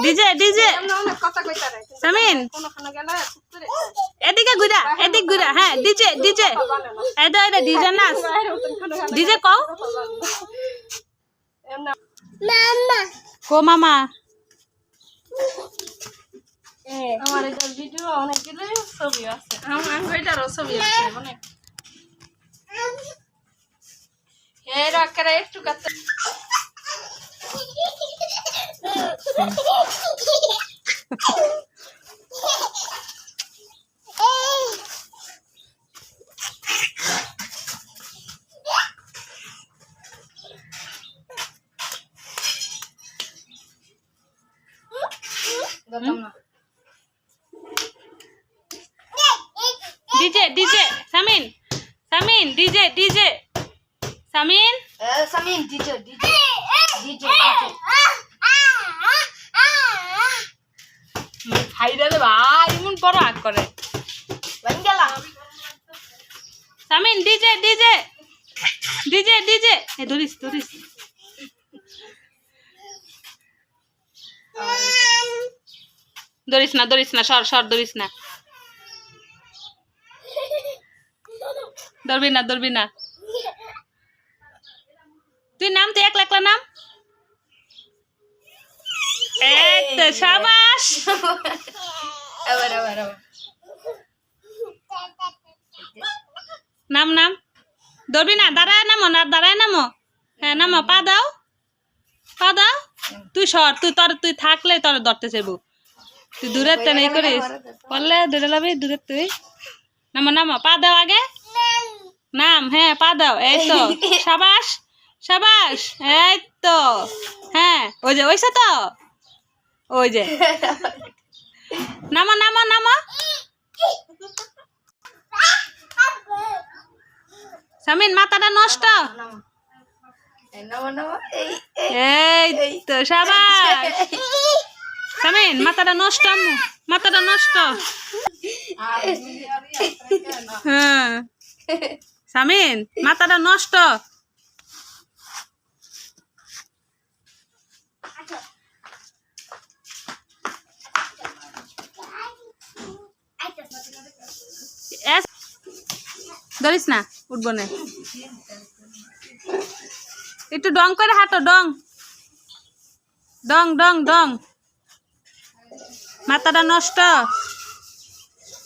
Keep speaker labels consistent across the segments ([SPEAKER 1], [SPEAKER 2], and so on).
[SPEAKER 1] DJ DJ Samin এদিকে ঘুরা এদিক ঘুরা হ্যাঁ ডিজে ডিজে এটা এটা ডিজে নাচ ডিজে কও মামা কো মামা
[SPEAKER 2] আমার এটা ভিডিও অনেকগুলো ছবি আছে আমার এটারও ছবি আছে অনেক এর আকারে একটু কাটতে
[SPEAKER 1] DJ DJ Samin Samin DJ DJ Samin
[SPEAKER 2] Samin DJ DJ DJ
[SPEAKER 1] খাইরা দে ভাই এমন বড় আগ করে
[SPEAKER 2] বাঙ্গালা
[SPEAKER 1] Samin DJ DJ DJ DJ এ ধরিস ধরিস ধরিস না সর সর ধরিস না ধরবি না তুই নাম তো এক লাখলা নাম এই তো শাবাশ
[SPEAKER 2] আবার
[SPEAKER 1] নাম নাম ধরবি না দাঁড়ায় নামো হ্যাঁ নামো পা দাও তুই সর তুই থাকলে তোর ধরতে চাইবো তুই দূরের তে নেই করিস বললে দূরে লাবি দূরের তুই নামো পা দাও আগে নাম হ্যাঁ পা দাও এই তো শাবাশ শাবাশ এই তো হ্যাঁ ওই যে ওইসে তো ওই যে নামো সামিন মাথাটা নষ্ট এই তো শাবাশ সামিন মাথাটা নষ্ট হ্যাঁ সামিন মাথাটা নষ্ট ধরিস না উঠবো না একটু ডং করে হাঁটো ডং মাথাটা নষ্ট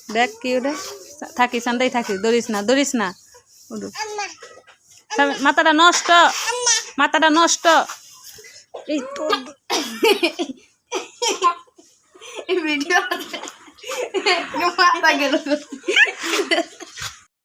[SPEAKER 1] দেখ কি ওটা থাকিস আন্দাই থাকিস ধরিস না উঠু মাথাটা নষ্ট এই তো
[SPEAKER 2] ভিডিও মাথা গেল